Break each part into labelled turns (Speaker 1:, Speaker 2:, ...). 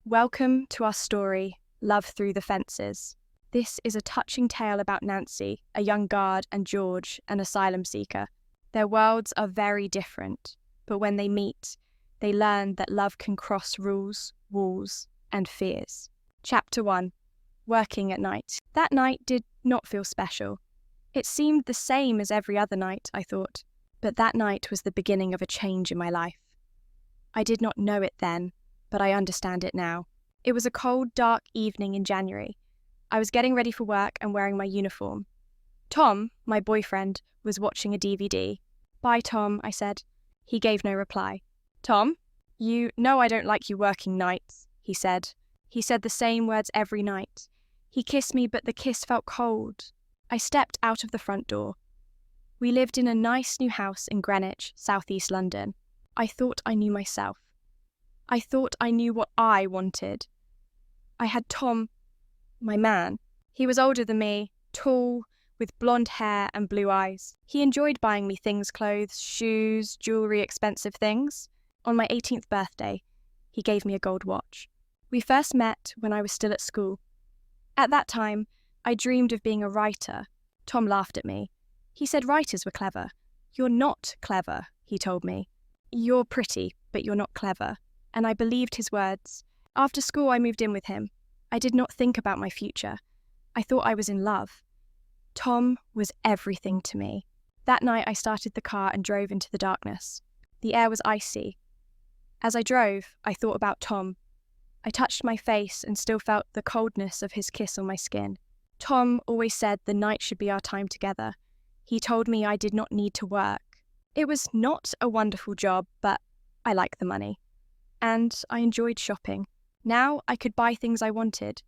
Speaker 1: Welcome to our story, Love Through the Fences. This is a touching tale about Nancy, a young guard, and George, an asylum seeker. Their worlds are very different, but when they meet, they learn that love can cross rules, walls, and fears. Chapter 1. Working at night. That night did not feel special. It seemed the same as every other night, I thought, but that night was the beginning of a change in my life. I did not know it then, but I understand it now. It was a cold, dark evening in January. I was getting ready for work and wearing my uniform. Tom, my boyfriend, was watching a DVD. "Bye, Tom," I said. He gave no reply. "Tom, you know I don't like you working nights," he said. He said the same words every night. He kissed me, but the kiss felt cold. I stepped out of the front door. We lived in a nice new house in Greenwich, southeast London. I thought I knew myself. I thought I knew what I wanted. I had Tom, my man. He was older than me, tall, with blonde hair and blue eyes. He enjoyed buying me things, clothes, shoes, jewellery, expensive things. On my 18th birthday, he gave me a gold watch. We first met when I was still at school. At that time, I dreamed of being a writer. Tom laughed at me. He said writers were clever. "You're not clever," he told me. "You're pretty, but you're not clever." And I believed his words. After school, I moved in with him. I did not think about my future. I thought I was in love. Tom was everything to me. That night, I started the car and drove into the darkness. The air was icy. As I drove, I thought about Tom. I touched my face and still felt the coldness of his kiss on my skin. Tom always said the night should be our time together. He told me I did not need to work. It was not a wonderful job, but I liked the money. And I enjoyed shopping. Now I could buy things I wanted.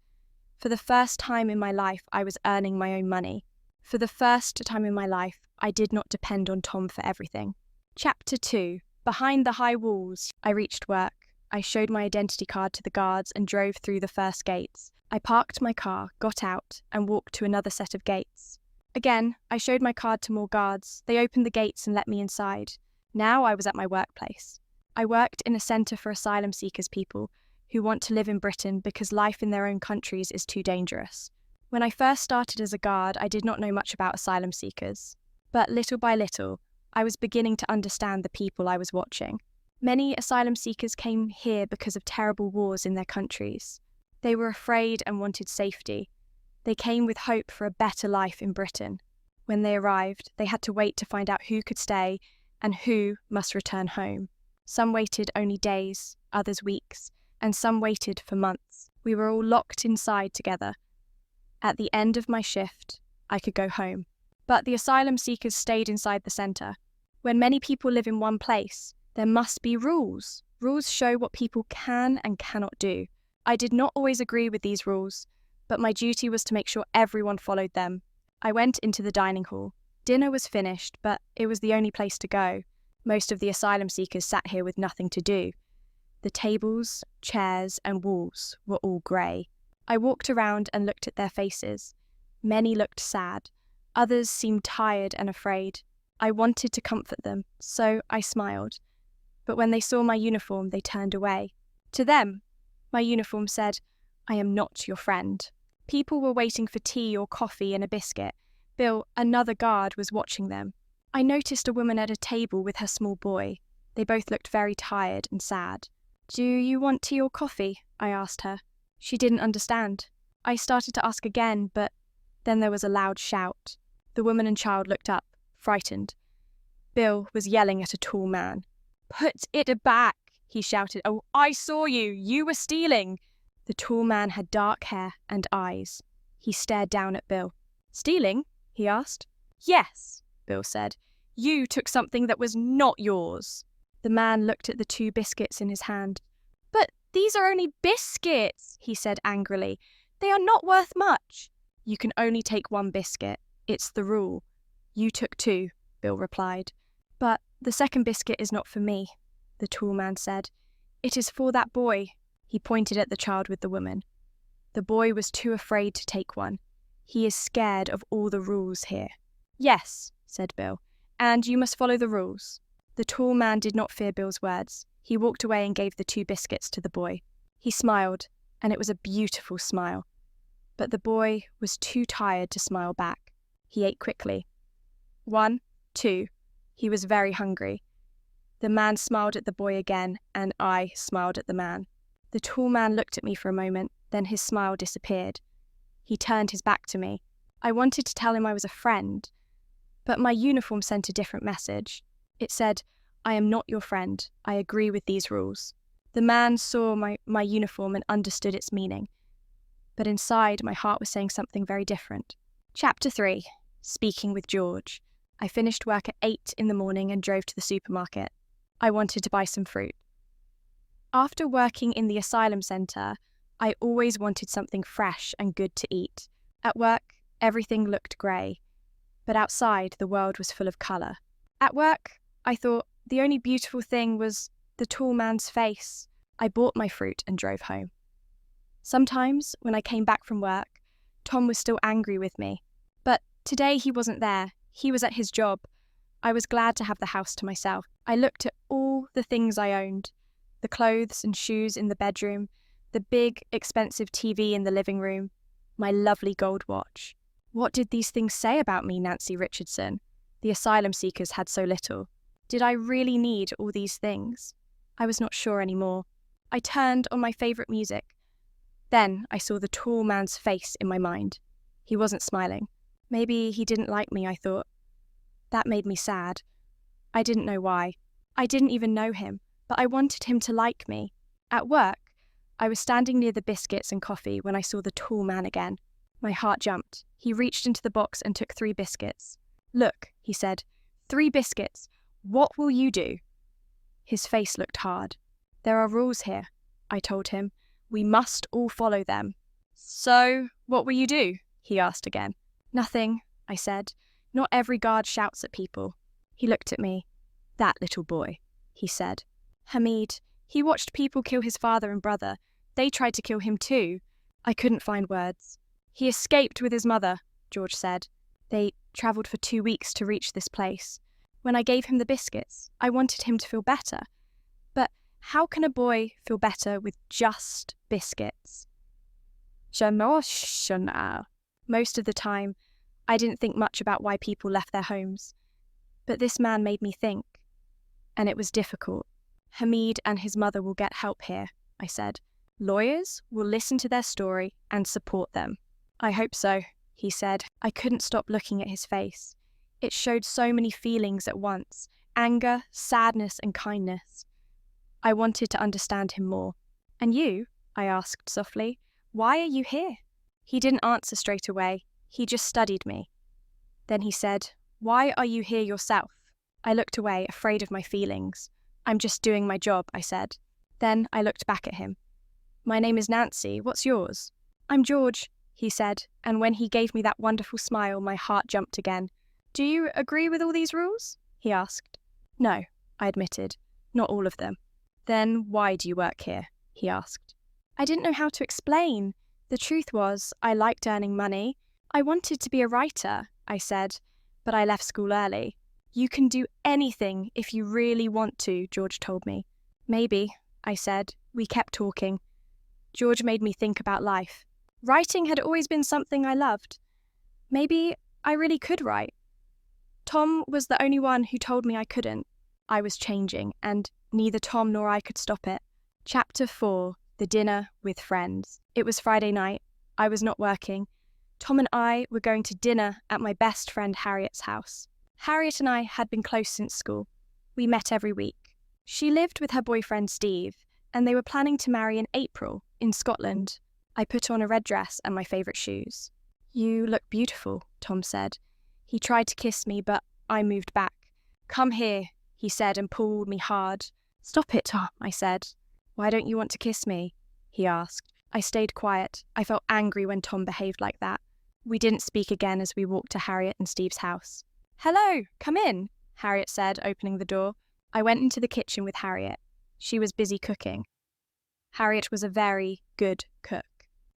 Speaker 1: For the first time in my life, I was earning my own money. For the first time in my life, I did not depend on Tom for everything. Chapter 2. Behind the high walls. I reached work. I showed my identity card to the guards and drove through the first gates. I parked my car, got out, and walked to another set of gates. Again, I showed my card to more guards. They opened the gates and let me inside. Now I was at my workplace. I worked in a centre for asylum seekers, people who want to live in Britain because life in their own countries is too dangerous. When I first started as a guard, I did not know much about asylum seekers. But little by little, I was beginning to understand the people I was watching. Many asylum seekers came here because of terrible wars in their countries. They were afraid and wanted safety. They came with hope for a better life in Britain. When they arrived, they had to wait to find out who could stay and who must return home. Some waited only days, others weeks, and some waited for months. We were all locked inside together. At the end of my shift, I could go home. But the asylum seekers stayed inside the centre. When many people live in one place, there must be rules. Rules show what people can and cannot do. I did not always agree with these rules, but my duty was to make sure everyone followed them. I went into the dining hall. Dinner was finished, but it was the only place to go. Most of the asylum seekers sat here with nothing to do. The tables, chairs, and walls were all grey. I walked around and looked at their faces. Many looked sad. Others seemed tired and afraid. I wanted to comfort them, so I smiled. But when they saw my uniform, they turned away. To them, my uniform said, "I am not your friend." People were waiting for tea or coffee and a biscuit. Bill, another guard, was watching them. I noticed a woman at a table with her small boy. They both looked very tired and sad. "Do you want tea or coffee?" I asked her. She didn't understand. I started to ask again, but then there was a loud shout. The woman and child looked up, frightened. Bill was yelling at a tall man. "Put it back," he shouted. "Oh, I saw you. You were stealing." The tall man had dark hair and eyes. He stared down at Bill. "Stealing?" he asked. "Yes," Bill said. "You took something that was not yours." The man looked at the 2 biscuits in his hand. "But these are only biscuits," he said angrily. "They are not worth much." "You can only take 1 biscuit. It's the rule." "You took 2, Bill replied. "But the second biscuit is not for me," the tall man said. "It is for that boy." He pointed at the child with the woman. The boy was too afraid to take one. He is scared of all the rules here. "Yes," said Bill, "and you must follow the rules." The tall man did not fear Bill's words. He walked away and gave the 2 biscuits to the boy. He smiled, and it was a beautiful smile. But the boy was too tired to smile back. He ate quickly. 1, 2. He was very hungry. The man smiled at the boy again, and I smiled at the man. The tall man looked at me for a moment, then his smile disappeared. He turned his back to me. I wanted to tell him I was a friend, but my uniform sent a different message. It said, "I am not your friend. I agree with these rules." The man saw my uniform and understood its meaning. But inside, my heart was saying something very different. Chapter 3. Speaking with George. I finished work at 8 in the morning and drove to the supermarket. I wanted to buy some fruit. After working in the asylum centre, I always wanted something fresh and good to eat. At work, everything looked grey, but outside the world was full of colour. At work, I thought the only beautiful thing was the tall man's face. I bought my fruit and drove home. Sometimes, when I came back from work, Tom was still angry with me. But today he wasn't there. He was at his job. I was glad to have the house to myself. I looked at all the things I owned, the clothes and shoes in the bedroom, the big, expensive TV in the living room, my lovely gold watch. What did these things say about me, Nancy Richardson? The asylum seekers had so little. Did I really need all these things? I was not sure anymore. I turned on my favourite music. Then I saw the tall man's face in my mind. He wasn't smiling. Maybe he didn't like me, I thought. That made me sad. I didn't know why. I didn't even know him, but I wanted him to like me. At work, I was standing near the biscuits and coffee when I saw the tall man again. My heart jumped. He reached into the box and took 3 biscuits. "Look," he said, 3 biscuits. What will you do?" His face looked hard. "There are rules here," I told him. "We must all follow them." "So, what will you do?" he asked again. "Nothing," I said. "Not every guard shouts at people." He looked at me. "That little boy," he said. "Hamid, he watched people kill his father and brother. They tried to kill him too." I couldn't find words. "He escaped with his mother," George said. "They travelled for 2 weeks to reach this place. When I gave him the biscuits, I wanted him to feel better. But how can a boy feel better with just biscuits?" Emotional. Most of the time, I didn't think much about why people left their homes. But this man made me think. And it was difficult. "Hamid and his mother will get help here," I said. "Lawyers will listen to their story and support them." "I hope so," he said. I couldn't stop looking at his face. It showed so many feelings at once: anger, sadness, and kindness. I wanted to understand him more. "And you?" I asked softly. "Why are you here?" He didn't answer straight away. He just studied me. Then he said, "Why are you here yourself?" I looked away, afraid of my feelings. "I'm just doing my job," I said. Then I looked back at him. "My name is Nancy. What's yours?" "I'm George," he said, and when he gave me that wonderful smile, my heart jumped again. "Do you agree with all these rules?" he asked. "No," I admitted. "Not all of them." "Then why do you work here?" he asked. I didn't know how to explain. The truth was, I liked earning money. I wanted to be a writer, I said, but I left school early. "You can do anything if you really want to," George told me. "Maybe," I said. We kept talking. George made me think about life. Writing had always been something I loved. Maybe I really could write. Tom was the only one who told me I couldn't. I was changing, and neither Tom nor I could stop it. Chapter 4. The Dinner with Friends. It was Friday night. I was not working. Tom and I were going to dinner at my best friend Harriet's house. Harriet and I had been close since school. We met every week. She lived with her boyfriend Steve, and they were planning to marry in April in Scotland. I put on a red dress and my favourite shoes. "You look beautiful," Tom said. He tried to kiss me, but I moved back. "Come here," he said and pulled me hard. "Stop it, Tom," I said. "Why don't you want to kiss me?" he asked. I stayed quiet. I felt angry when Tom behaved like that. We didn't speak again as we walked to Harriet and Steve's house. "Hello, come in," Harriet said, opening the door. I went into the kitchen with Harriet. She was busy cooking. Harriet was a very good cook.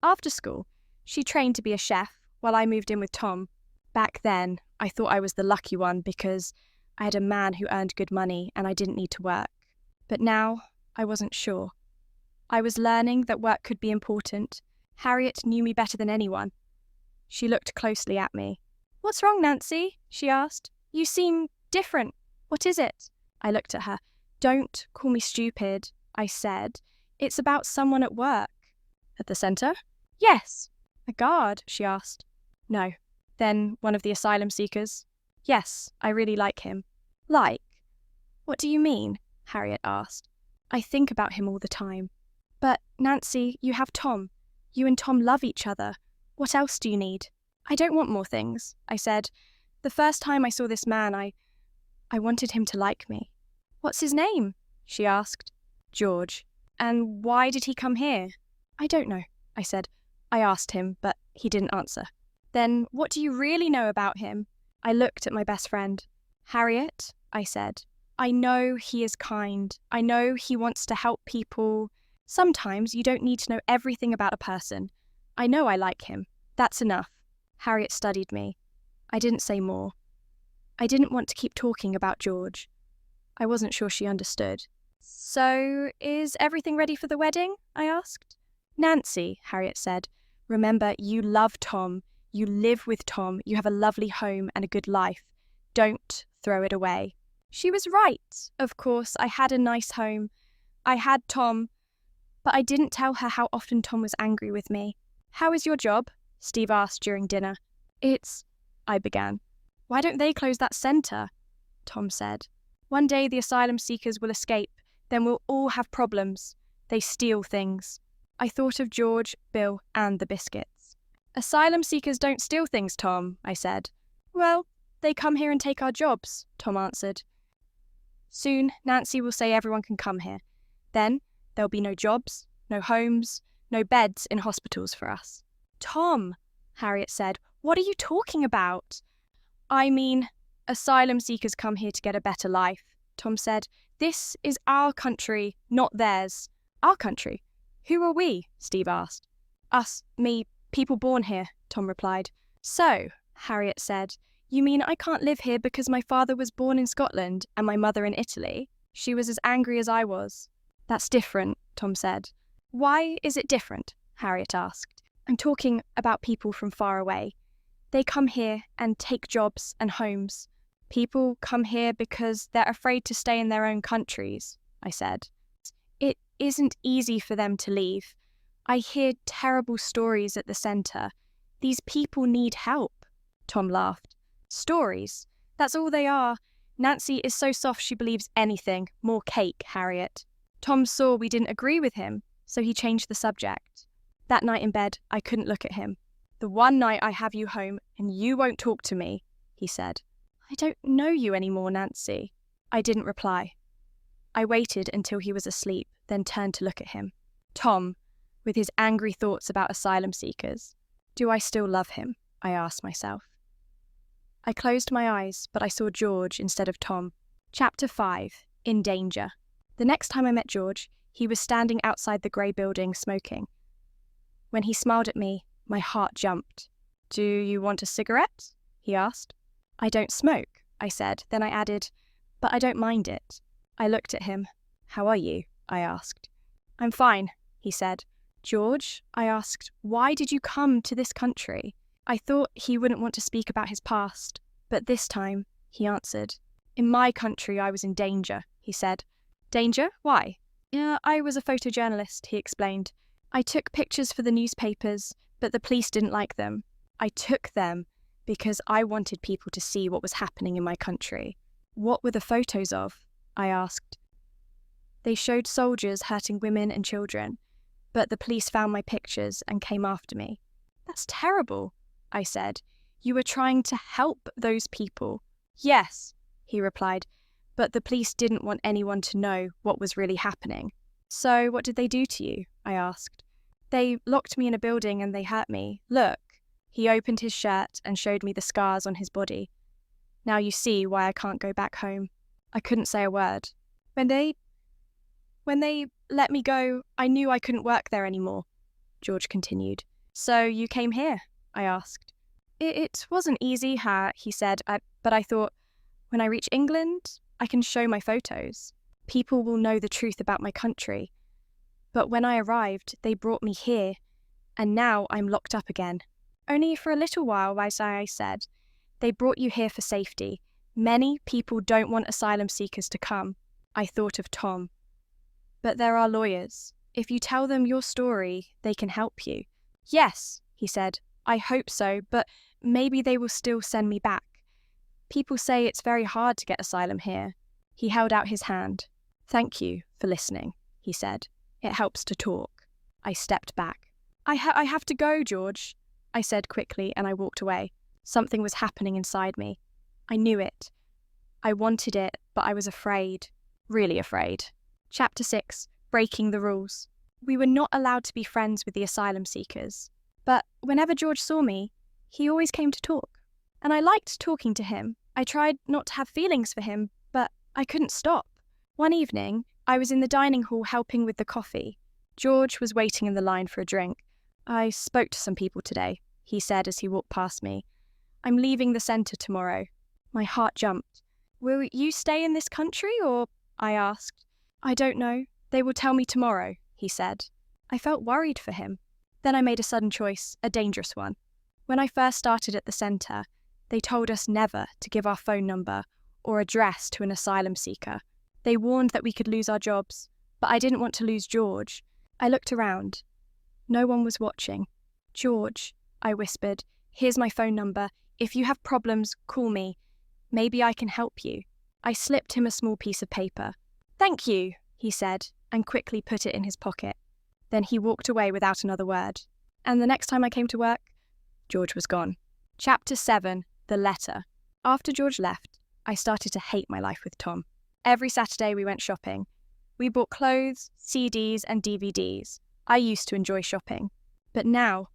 Speaker 1: After school, she trained to be a chef while I moved in with Tom. Back then, I thought I was the lucky one because I had a man who earned good money and I didn't need to work. But now, I wasn't sure. I was learning that work could be important. Harriet knew me better than anyone. She looked closely at me. "What's wrong, Nancy?" she asked. "You seem different. What is it?" I looked at her. "Don't call me stupid," I said. "It's about someone at work." "At the centre?" "Yes." "A guard?" she asked. "No." "Then one of the asylum seekers?" "Yes, I really like him." "Like? What do you mean?" Harriet asked. "I think about him all the time." "But, Nancy, you have Tom. You and Tom love each other. What else do you need?" "I don't want more things," I said. "The first time I saw this man, I wanted him to like me." "What's his name?" she asked. "George." "And why did he come here?" "I don't know," I said. I asked him, but he didn't answer. "Then what do you really know about him?" I looked at my best friend. "Harriet," I said, "I know he is kind. I know he wants to help people. Sometimes you don't need to know everything about a person. I know I like him. That's enough." Harriet studied me. I didn't say more. I didn't want to keep talking about George. I wasn't sure she understood. "So, is everything ready for the wedding?" I asked. "Nancy," Harriet said, "remember, you love Tom. You live with Tom. You have a lovely home and a good life. Don't throw it away." She was right. Of course, I had a nice home. I had Tom. But I didn't tell her how often Tom was angry with me. "How is your job?" Steve asked during dinner. I began. "Why don't they close that centre?" Tom said. "One day the asylum seekers will escape. Then we'll all have problems. They steal things." I thought of George, Bill, and the biscuits. "Asylum seekers don't steal things, Tom," I said. "Well, they come here and take our jobs," Tom answered. "Soon, Nancy will say everyone can come here. Then there'll be no jobs, no homes, no beds in hospitals for us." "Tom," Harriet said, "what are you talking about?" "I mean, asylum seekers come here to get a better life," Tom said. "This is our country, not theirs." "Our country? Who are we?" Steve asked. "Us, me, people born here," Tom replied. "So," Harriet said, "you mean I can't live here because my father was born in Scotland and my mother in Italy?" She was as angry as I was. "That's different," Tom said. "Why is it different?" Harriet asked. "I'm talking about people from far away. They come here and take jobs and homes. People come here because they're afraid to stay in their own countries," I said. "It isn't easy for them to leave. I hear terrible stories at the centre. These people need help." Tom laughed. "Stories? That's all they are. Nancy is so soft she believes anything. More cake, Harriet." Tom saw we didn't agree with him, so he changed the subject. That night in bed, I couldn't look at him. "The one night I have you home and you won't talk to me," he said. "I don't know you anymore, Nancy." I didn't reply. I waited until he was asleep, then turned to look at him. Tom, with his angry thoughts about asylum seekers. Do I still love him? I asked myself. I closed my eyes, but I saw George instead of Tom. Chapter 5. In Danger. The next time I met George, he was standing outside the grey building smoking. When he smiled at me, my heart jumped. "Do you want a cigarette?" he asked. "I don't smoke," I said. Then I added, "But I don't mind it." I looked at him. "How are you?" I asked. "I'm fine," he said. "George," I asked, "why did you come to this country?" I thought he wouldn't want to speak about his past, but this time he answered. "In my country I was in danger," he said. "Danger? Why?" "Yeah, I was a photojournalist," he explained. "I took pictures for the newspapers, but the police didn't like them. I took them because I wanted people to see what was happening in my country." "What were the photos of?" I asked. "They showed soldiers hurting women and children, but the police found my pictures and came after me." "That's terrible," I said. "You were trying to help those people." "Yes," he replied, "but the police didn't want anyone to know what was really happening." "So what did they do to you?" I asked. "They locked me in a building and they hurt me. Look." He opened his shirt and showed me the scars on his body. "Now you see why I can't go back home." I couldn't say a word. When they let me go, I knew I couldn't work there anymore," George continued. "So you came here?" I asked. It wasn't easy, he said, but I thought, when I reach England, I can show my photos. People will know the truth about my country. But when I arrived, they brought me here, and now I'm locked up again. Only for a little while, as I said. They brought you here for safety. Many people don't want asylum seekers to come. I thought of Tom. But there are lawyers. If you tell them your story, they can help you. Yes, he said. I hope so, but maybe they will still send me back. People say it's very hard to get asylum here. He held out his hand. Thank you for listening, he said. It helps to talk. I stepped back. I have to go, George, I said quickly, and I walked away. Something was happening inside me. I knew it. I wanted it, but I was afraid. Really afraid. Chapter 6. Breaking the rules. We were not allowed to be friends with the asylum seekers. But whenever George saw me, he always came to talk. And I liked talking to him. I tried not to have feelings for him, but I couldn't stop. One evening, I was in the dining hall helping with the coffee. George was waiting in the line for a drink. I spoke to some people today, he said as he walked past me. I'm leaving the centre tomorrow. My heart jumped. Will you stay in this country, or? I asked. I don't know. They will tell me tomorrow, he said. I felt worried for him. Then I made a sudden choice, a dangerous one. When I first started at the centre, they told us never to give our phone number or address to an asylum seeker. They warned that we could lose our jobs, but I didn't want to lose George. I looked around. No one was watching. George, I whispered, here's my phone number. If you have problems, call me. Maybe I can help you. I slipped him a small piece of paper. Thank you, he said, and quickly put it in his pocket. Then he walked away without another word. And the next time I came to work, George was gone. Chapter 7. The Letter. After George left, I started to hate my life with Tom. Every Saturday we went shopping. We bought clothes, CDs and DVDs. I used to enjoy shopping. But now,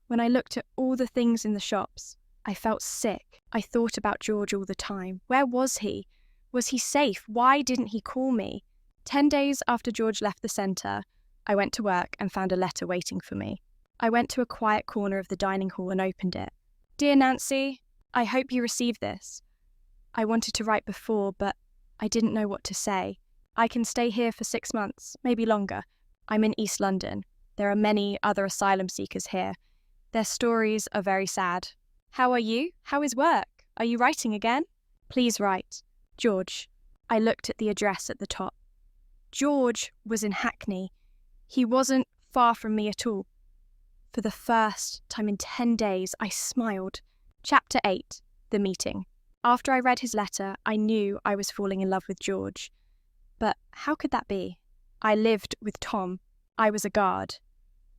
Speaker 1: when I looked at all the things in the shops, I felt sick. I thought about George all the time. Where was he? Was he safe? Why didn't he call me? 10 days after George left the centre, I went to work and found a letter waiting for me. I went to a quiet corner of the dining hall and opened it. Dear Nancy, I hope you received this. I wanted to write before, but I didn't know what to say. I can stay here for 6 months, maybe longer. I'm in East London. There are many other asylum seekers here. Their stories are very sad. How are you? How is work? Are you writing again? Please write. George. I looked at the address at the top. George was in Hackney. He wasn't far from me at all. For the first time in 10 days, I smiled. Chapter 8. The Meeting. After I read his letter, I knew I was falling in love with George. But how could that be? I lived with Tom. I was a guard.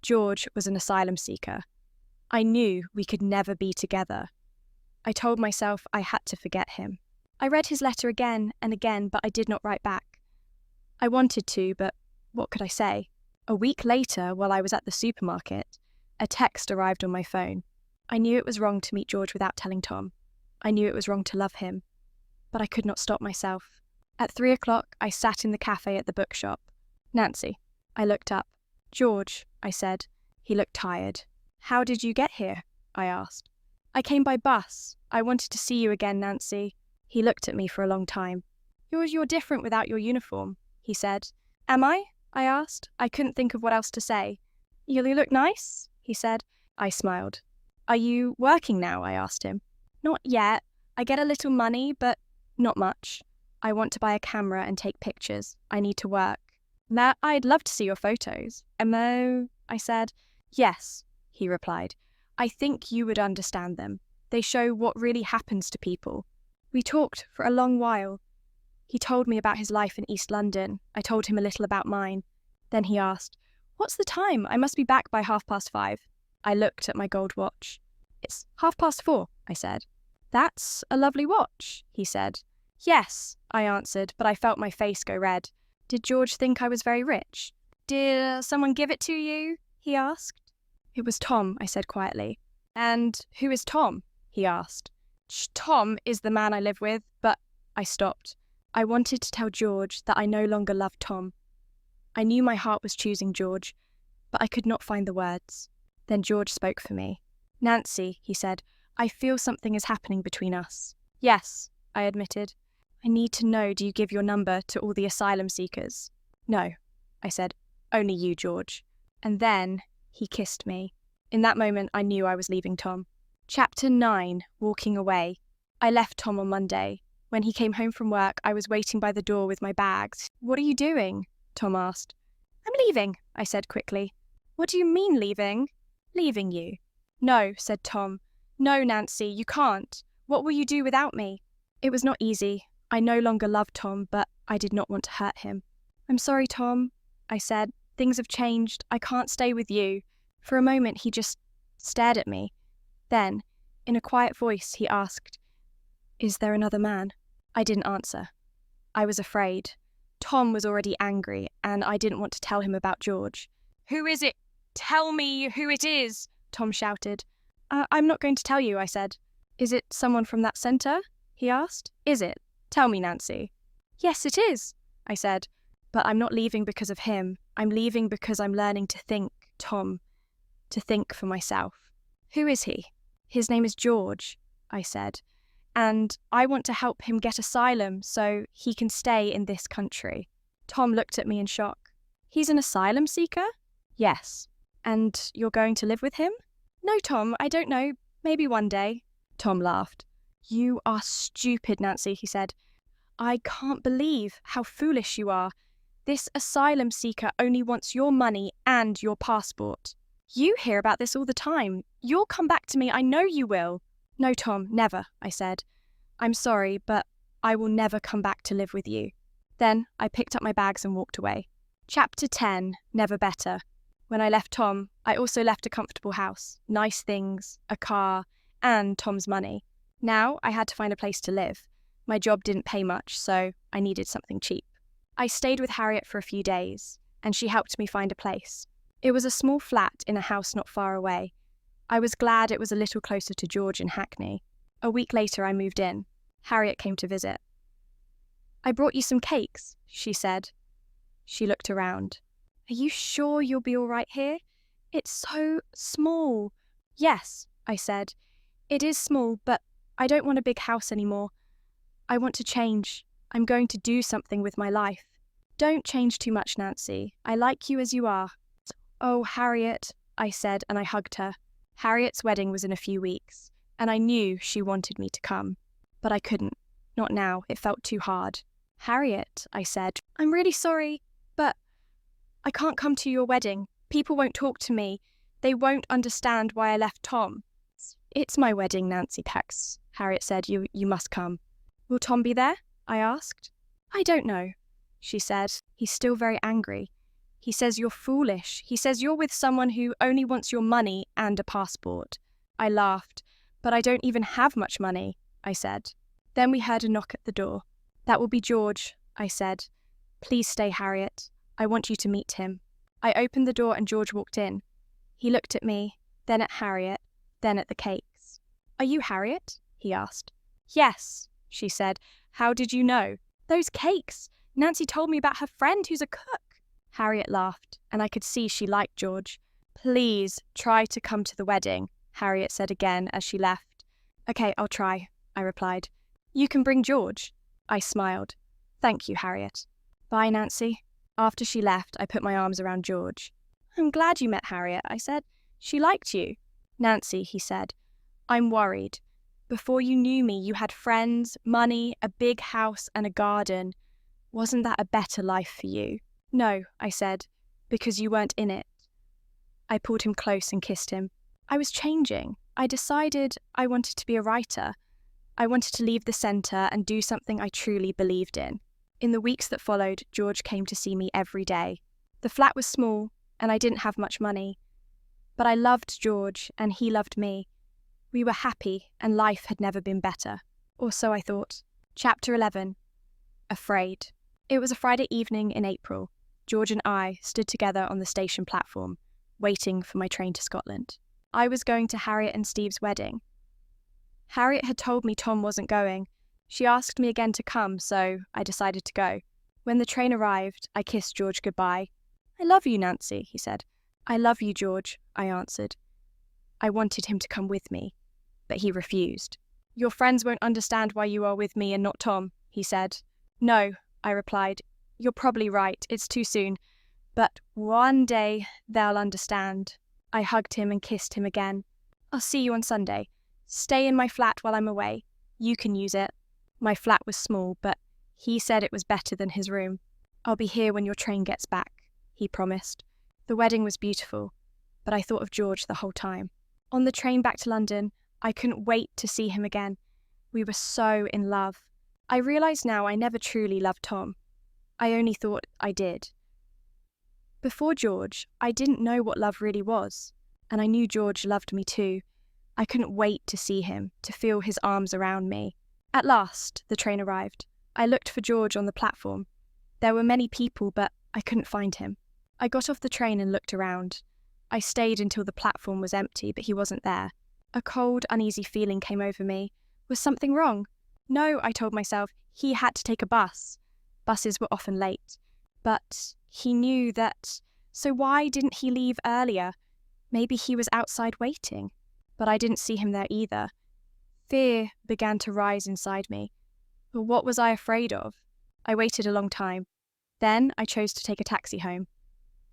Speaker 1: George was an asylum seeker. I knew we could never be together. I told myself I had to forget him. I read his letter again and again, but I did not write back. I wanted to, but what could I say? A week later, while I was at the supermarket, a text arrived on my phone. I knew it was wrong to meet George without telling Tom. I knew it was wrong to love him, but I could not stop myself. At 3 o'clock, I sat in the cafe at the bookshop. Nancy. I looked up. George, I said. He looked tired. How did you get here? I asked. I came by bus. I wanted to see you again, Nancy. He looked at me for a long time. You're different without your uniform, he said. Am I? I asked. I couldn't think of what else to say. You look nice, he said. I smiled. Are you working now? I asked him. Not yet. I get a little money, but not much. I want to buy a camera and take pictures. I need to work. Now, I'd love to see your photos. Emo, I said. Yes, he replied. I think you would understand them. They show what really happens to people. We talked for a long while. He told me about his life in East London. I told him a little about mine. Then he asked, What's the time? I must be back by 5:30. I looked at my gold watch. It's 4:30, I said. That's a lovely watch, he said. Yes, I answered, but I felt my face go red. Did George think I was very rich? Did someone give it to you? He asked. It was Tom, I said quietly. And who is Tom? He asked. Tom is the man I live with, but I stopped. I wanted to tell George that I no longer loved Tom. I knew my heart was choosing George, but I could not find the words. Then George spoke for me. Nancy, he said, I feel something is happening between us. Yes, I admitted. I need to know, do you give your number to all the asylum seekers? No, I said. Only you, George. And then he kissed me. In that moment, I knew I was leaving Tom. Chapter 9, Walking Away. I left Tom on Monday. When he came home from work, I was waiting by the door with my bags. "What are you doing?" Tom asked. "I'm leaving," I said quickly. "What do you mean leaving?" "Leaving you." "No," said Tom. "No, Nancy, you can't. What will you do without me?" It was not easy. I no longer loved Tom, but I did not want to hurt him. "I'm sorry, Tom," I said. "Things have changed. I can't stay with you." For a moment, he just stared at me. Then, in a quiet voice, he asked, "Is there another man?" I didn't answer. I was afraid. Tom was already angry, and I didn't want to tell him about George. "Who is it? Tell me who it is," Tom shouted. I'm not going to tell you," I said. "Is it someone from that centre?" he asked. "Is it? Tell me, Nancy." "Yes, it is," I said. "But I'm not leaving because of him. I'm leaving because I'm learning to think, Tom, to think for myself." "Who is he?" "His name is George," I said. "And I want to help him get asylum so he can stay in this country." Tom looked at me in shock. "He's an asylum seeker?" "Yes." "And you're going to live with him?" "No, Tom, I don't know. Maybe one day." Tom laughed. "You are stupid, Nancy," he said. "I can't believe how foolish you are. This asylum seeker only wants your money and your passport. You hear about this all the time. You'll come back to me, I know you will." "No, Tom, never," I said. "I'm sorry, but I will never come back to live with you." Then I picked up my bags and walked away. Chapter 10, Never Better. When I left Tom, I also left a comfortable house, nice things, a car, and Tom's money. Now I had to find a place to live. My job didn't pay much, so I needed something cheap. I stayed with Harriet for a few days, and she helped me find a place. It was a small flat in a house not far away. I was glad it was a little closer to George in Hackney. A week later, I moved in. Harriet came to visit. "I brought you some cakes," she said. She looked around. "Are you sure you'll be all right here? It's so small." "Yes," I said. "It is small, but I don't want a big house anymore. I want to change. I'm going to do something with my life." "Don't change too much, Nancy. I like you as you are." "Oh, Harriet," I said, and I hugged her. Harriet's wedding was in a few weeks, and I knew she wanted me to come. But I couldn't. Not now. It felt too hard. "Harriet," I said, "I'm really sorry, but I can't come to your wedding. People won't talk to me. They won't understand why I left Tom." "It's my wedding, Nancy Pex," Harriet said. You must come." "Will Tom be there?" I asked. "I don't know," she said. "He's still very angry. He says you're foolish. He says you're with someone who only wants your money and a passport." I laughed. "But I don't even have much money," I said. Then we heard a knock at the door. "That will be George," I said. "Please stay, Harriet. I want you to meet him." I opened the door and George walked in. He looked at me, then at Harriet, then at the cakes. "Are you Harriet?" he asked. "Yes," she said. "How did you know?" "Those cakes. Nancy told me about her friend who's a cook." Harriet laughed, and I could see she liked George. "Please try to come to the wedding," Harriet said again as she left. "Okay, I'll try," I replied. "You can bring George." I smiled. "Thank you, Harriet." "Bye, Nancy." After she left, I put my arms around George. "I'm glad you met Harriet," I said. "She liked you." "Nancy," he said, "I'm worried. Before you knew me, you had friends, money, a big house, and a garden. Wasn't that a better life for you?" "No," I said, "because you weren't in it." I pulled him close and kissed him. I was changing. I decided I wanted to be a writer. I wanted to leave the centre and do something I truly believed in. In the weeks that followed, George came to see me every day. The flat was small, and I didn't have much money. But I loved George, and he loved me. We were happy, and life had never been better. Or so I thought. Chapter 11. Afraid. It was a Friday evening in April. George and I stood together on the station platform, waiting for my train to Scotland. I was going to Harriet and Steve's wedding. Harriet had told me Tom wasn't going. She asked me again to come, so I decided to go. When the train arrived, I kissed George goodbye. "I love you, Nancy," he said. "I love you, George," I answered. I wanted him to come with me, but he refused. "Your friends won't understand why you are with me and not Tom," he said. "No," I replied. "You're probably right. It's too soon. But one day they'll understand. I hugged him and kissed him again. I'll see you on Sunday. Stay in my flat while I'm away. You can use it. My flat was small, but he said it was better than his room. I'll be here when your train gets back, he promised. The wedding was beautiful, but I thought of George the whole time. On the train back to London, I couldn't wait to see him again. We were so in love. I realise now I never truly loved Tom. I only thought I did. Before George, I didn't know what love really was, and I knew George loved me too. I couldn't wait to see him, to feel his arms around me. At last, the train arrived. I looked for George on the platform. There were many people, but I couldn't find him. I got off the train and looked around. I stayed until the platform was empty, but he wasn't there. A cold, uneasy feeling came over me. Was something wrong? No, I told myself, he had to take a bus. Buses were often late. But he knew that, so why didn't he leave earlier? Maybe he was outside waiting. But I didn't see him there either. Fear began to rise inside me. But what was I afraid of? I waited a long time. Then I chose to take a taxi home.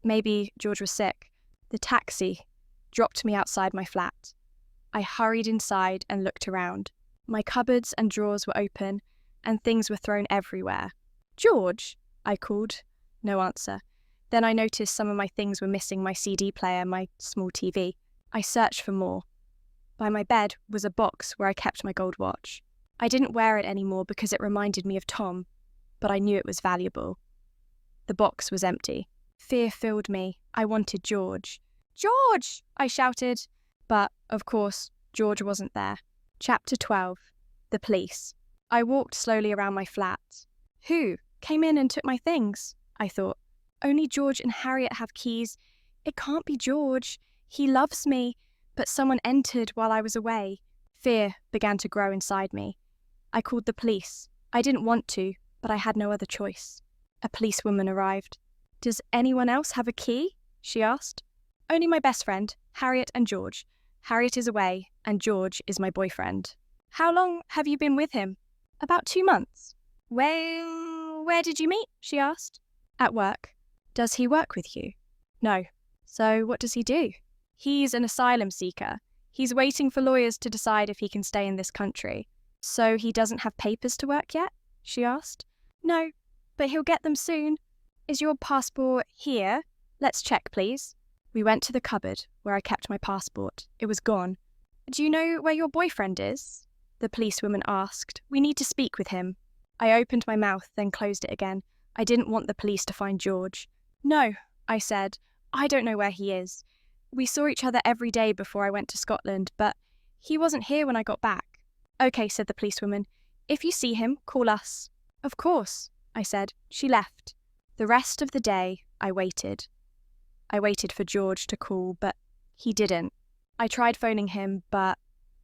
Speaker 1: Maybe George was sick. The taxi dropped me outside my flat. I hurried inside and looked around. My cupboards and drawers were open, and things were thrown everywhere. George, I called. No answer. Then I noticed some of my things were missing: my CD player, my small TV. I searched for more. By my bed was a box where I kept my gold watch. I didn't wear it anymore because it reminded me of Tom, but I knew it was valuable. The box was empty. Fear filled me. I wanted George. George! I shouted. But, of course, George wasn't there. Chapter 12. The Police. I walked slowly around my flat. Who came in and took my things? I thought. Only George and Harriet have keys. It can't be George. He loves me. But someone entered while I was away. Fear began to grow inside me. I called the police. I didn't want to, but I had no other choice. A policewoman arrived. Does anyone else have a key? She asked. Only my best friend, Harriet and George. Harriet is away, and George is my boyfriend. How long have you been with him? About 2 months. Well, where did you meet? She asked. At work. Does he work with you? No. So what does he do? He's an asylum seeker. He's waiting for lawyers to decide if he can stay in this country. So he doesn't have papers to work yet? She asked. No, but he'll get them soon. Is your passport here? Let's check, please. We went to the cupboard where I kept my passport. It was gone. Do you know where your boyfriend is? The policewoman asked. We need to speak with him. I opened my mouth, then closed it again. I didn't want the police to find George. No, I said. I don't know where he is. We saw each other every day before I went to Scotland, but he wasn't here when I got back. Okay, said the policewoman. If you see him, call us. Of course, I said. She left. The rest of the day, I waited. I waited for George to call, but he didn't. I tried phoning him, but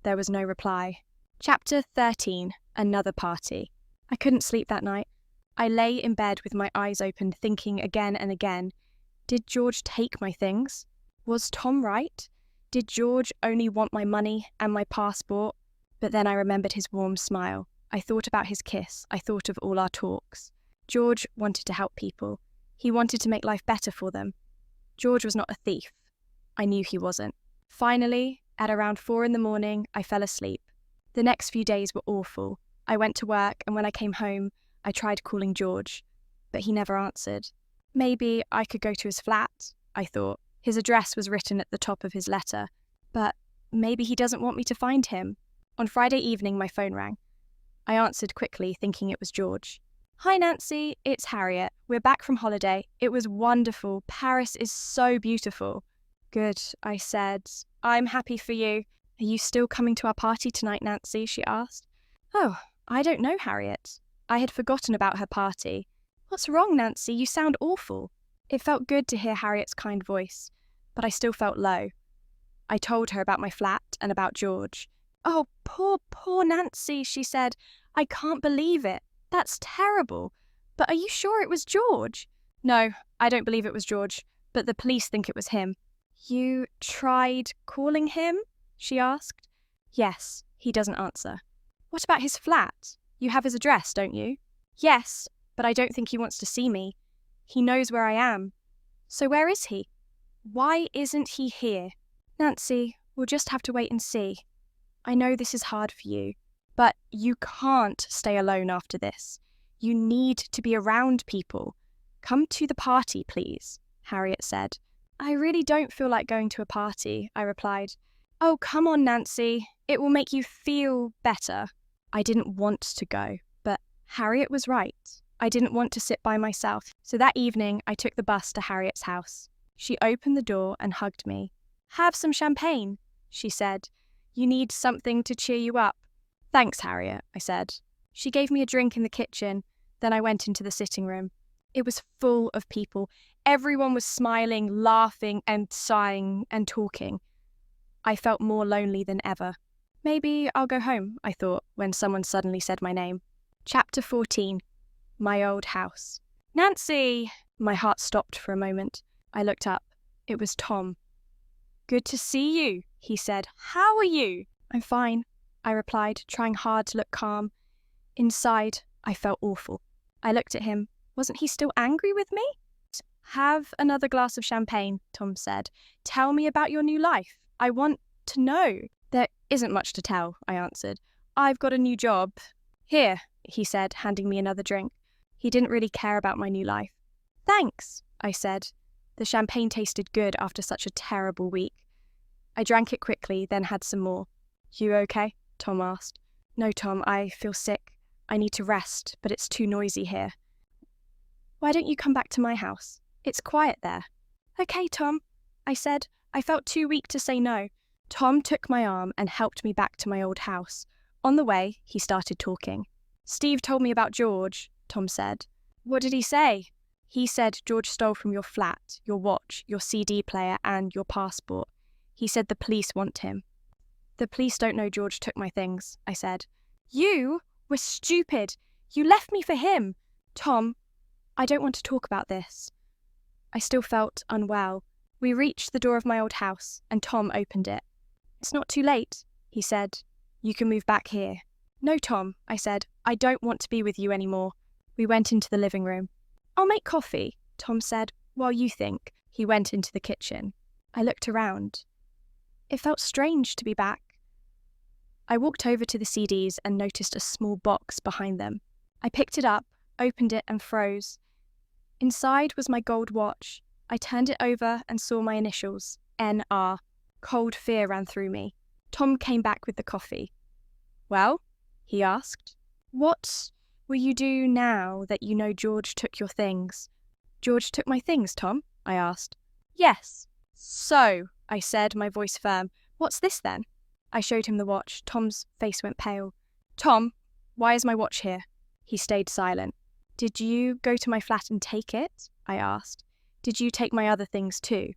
Speaker 1: there was no reply. Chapter 13. Another party. I couldn't sleep that night. I lay in bed with my eyes open, thinking again and again, did George take my things? Was Tom right? Did George only want my money and my passport? But then I remembered his warm smile. I thought about his kiss. I thought of all our talks. George wanted to help people. He wanted to make life better for them. George was not a thief. I knew he wasn't. Finally, at around 4 a.m, I fell asleep. The next few days were awful. I went to work, and when I came home, I tried calling George, but he never answered. Maybe I could go to his flat, I thought. His address was written at the top of his letter, but maybe he doesn't want me to find him. On Friday evening, my phone rang. I answered quickly, thinking it was George. Hi, Nancy, it's Harriet. We're back from holiday. It was wonderful. Paris is so beautiful. Good, I said. I'm happy for you. Are you still coming to our party tonight, Nancy? She asked. Oh, I don't know, Harriet. I had forgotten about her party. What's wrong, Nancy? You sound awful. It felt good to hear Harriet's kind voice, but I still felt low. I told her about my flat and about George. Oh, poor Nancy, she said. I can't believe it. That's terrible. But are you sure it was George? No, I don't believe it was George, but the police think it was him. You tried calling him? She asked. Yes, he doesn't answer. What about his flat? You have his address, don't you? Yes, but I don't think he wants to see me. He knows where I am. So where is he? Why isn't he here? Nancy, we'll just have to wait and see. I know this is hard for you, but you can't stay alone after this. You need to be around people. Come to the party, please, Harriet said. I really don't feel like going to a party, I replied. Oh, come on, Nancy. It will make you feel better. I didn't want to go, but Harriet was right. I didn't want to sit by myself, so that evening I took the bus to Harriet's house. She opened the door and hugged me. Have some champagne, she said. You need something to cheer you up. Thanks, Harriet, I said. She gave me a drink in the kitchen, then I went into the sitting room. It was full of people. Everyone was smiling, laughing and sighing and talking. I felt more lonely than ever. Maybe I'll go home, I thought, when someone suddenly said my name. Chapter 14. My Old House. Nancy! My heart stopped for a moment. I looked up. It was Tom. Good to see you, he said. How are you? I'm fine, I replied, trying hard to look calm. Inside, I felt awful. I looked at him. Wasn't he still angry with me? Have another glass of champagne, Tom said. Tell me about your new life. I want to know. There isn't much to tell, I answered. I've got a new job. Here, he said, handing me another drink. He didn't really care about my new life. Thanks, I said. The champagne tasted good after such a terrible week. I drank it quickly, then had some more. You okay? Tom asked. No, Tom, I feel sick. I need to rest, but it's too noisy here. Why don't you come back to my house? It's quiet there. Okay, Tom, I said. I felt too weak to say no. Tom took my arm and helped me back to my old house. On the way, he started talking. Steve told me about George, Tom said. What did he say? He said George stole from your flat, your watch, your CD player, and your passport. He said the police want him. The police don't know George took my things, I said. You were stupid. You left me for him. Tom, I don't want to talk about this. I still felt unwell. We reached the door of my old house, and Tom opened it. It's not too late, he said. You can move back here. No, Tom, I said. I don't want to be with you anymore. We went into the living room. I'll make coffee, Tom said. While you think. He went into the kitchen. I looked around. It felt strange to be back. I walked over to the CDs and noticed a small box behind them. I picked it up, opened it and froze. Inside was my gold watch. I turned it over and saw my initials, NR. Cold fear ran through me. Tom came back with the coffee. Well, he asked, what will you do now that you know George took your things? George took my things, Tom? I asked. Yes. So, I said, my voice firm. What's this then? I showed him the watch. Tom's face went pale. Tom, why is my watch here? He stayed silent. Did you go to my flat and take it? I asked. Did you take my other things too?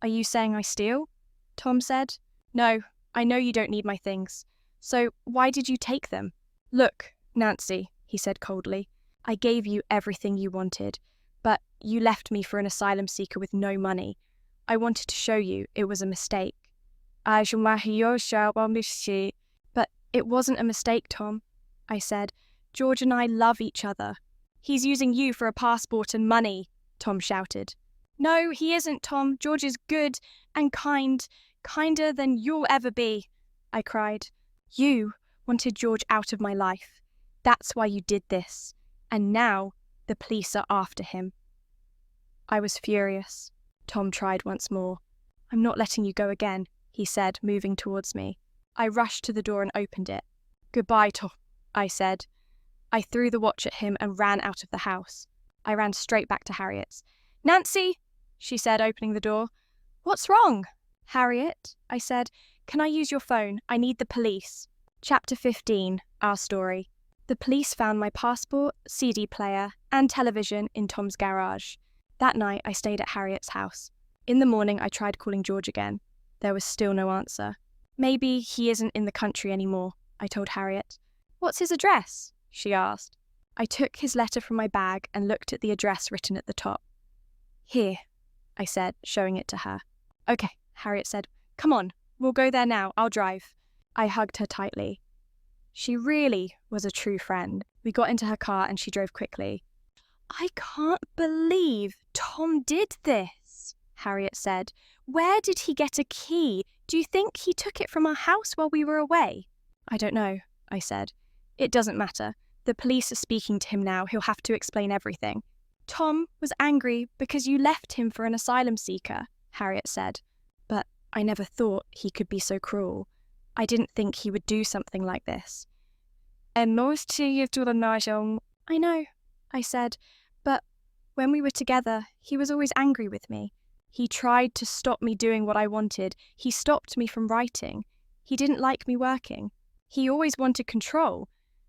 Speaker 1: Are you saying I steal? Tom said. No, I know you don't need my things. So why did you take them? Look, Nancy, he said coldly. I gave you everything you wanted, but you left me for an asylum seeker with no money. I wanted to show you it was a mistake. But it wasn't a mistake, Tom, I said. George and I love each other. He's using you for a passport and money, Tom shouted. No, he isn't, Tom. George is good and kind, kinder than you'll ever be, I cried. You wanted George out of my life. That's why you did this. And now the police are after him. I was furious. Tom tried once more. I'm not letting you go again, he said, moving towards me. I rushed to the door and opened it. Goodbye, Tom, I said. I threw the watch at him and ran out of the house. I ran straight back to Harriet's. Nancy, she said, opening the door. What's wrong? Harriet, I said, can I use your phone? I need the police. Chapter 15, Our Story. The police found my passport, CD player, and television in Tom's garage. That night, I stayed at Harriet's house. In the morning, I tried calling George again. There was still no answer. Maybe he isn't in the country anymore, I told Harriet. What's his address? She asked. I took his letter from my bag and looked at the address written at the top. Here, I said, showing it to her. Okay, Harriet said. Come on, we'll go there now. I'll drive. I hugged her tightly. She really was a true friend. We got into her car and she drove quickly. I can't believe Tom did this, Harriet said. Where did he get a key? Do you think he took it from our house while we were away? I don't know, I said. It doesn't matter. The police are speaking to him now. He'll have to explain everything. Tom was angry because you left him for an asylum seeker, Harriet said. But I never thought he could be so cruel. I didn't think he would do something like this. And most to you to the night. I know, I said, but when we were together, he was always angry with me. He tried to stop me doing what I wanted. He stopped me from writing. He didn't like me working. He always wanted control.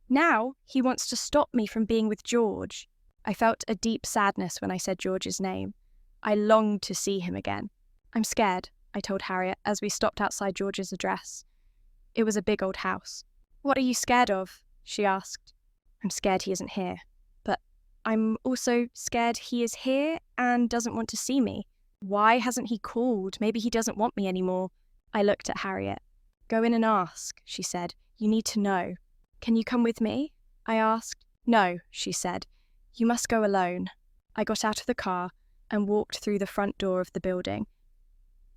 Speaker 1: Now he wants to stop me from being with George. I felt a deep sadness when I said George's name. I longed to see him again. I'm scared, I told Harriet as we stopped outside George's address. It was a big old house. What are you scared of? She asked. I'm scared he isn't here. But I'm also scared he is here and doesn't want to see me. Why hasn't he called? Maybe he doesn't want me anymore. I looked at Harriet. Go in and ask, she said. You need to know. Can you come with me? I asked. No, she said. You must go alone. I got out of the car and walked through the front door of the building.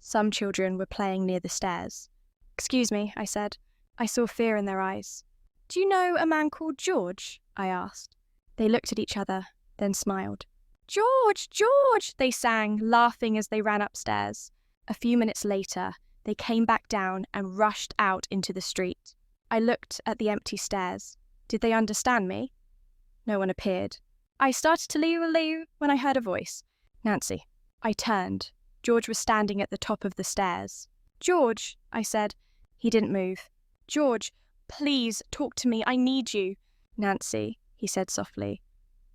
Speaker 1: Some children were playing near the stairs. Excuse me, I said. I saw fear in their eyes. Do you know a man called George? I asked. They looked at each other, then smiled. George, George, they sang, laughing as they ran upstairs. A few minutes later, they came back down and rushed out into the street. I looked at the empty stairs. Did they understand me? No one appeared. I started to leave when I heard a voice. Nancy. I turned. George was standing at the top of the stairs. George, I said. He didn't move. George, please talk to me. I need you. Nancy, he said softly.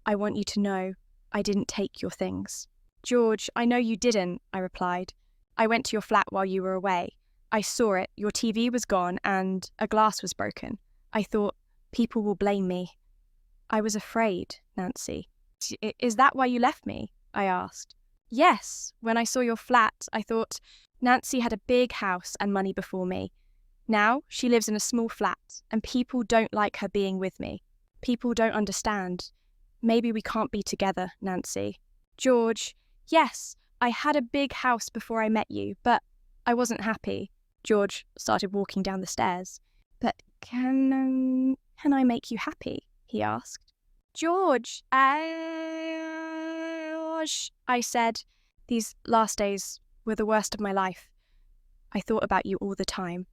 Speaker 1: I want you to know I didn't take your things. George, I know you didn't, I replied. I went to your flat while you were away. I saw it. Your TV was gone and a glass was broken. I thought, people will blame me. I was afraid, Nancy. Is that why you left me? I asked. Yes, when I saw your flat, I thought Nancy had a big house and money before me. Now she lives in a small flat and people don't like her being with me. People don't understand. Maybe we can't be together, Nancy. George, yes, I had a big house before I met you, but I wasn't happy. George started walking down the stairs. But can I make you happy? He asked. George, I said. These last days were the worst of my life. I thought about you all the time.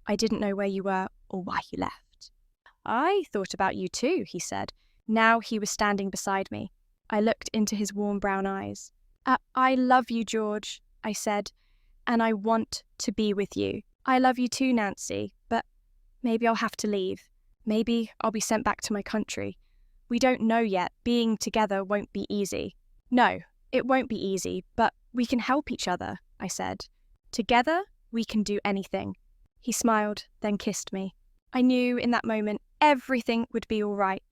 Speaker 1: I didn't know where you were or why you left. I thought about you too, he said. Now he was standing beside me. I looked into his warm brown eyes. I love you, George, I said, and I want to be with you. I love you too, Nancy, but maybe I'll have to leave. Maybe I'll be sent back to my country. We don't know yet. Being together won't be easy. No, it won't be easy, but we can help each other, I said. Together, we can do anything. He smiled, then kissed me. I knew in that moment everything would be all right.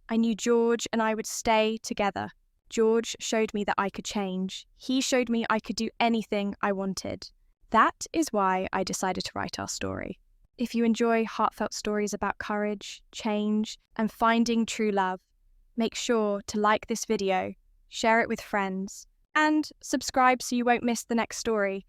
Speaker 1: I knew George and I would stay together. George showed me that I could change. He showed me I could do anything I wanted. That is why I decided to write our story. If you enjoy heartfelt stories about courage, change, and finding true love, make sure to like this video, share it with friends, and subscribe so you won't miss the next story.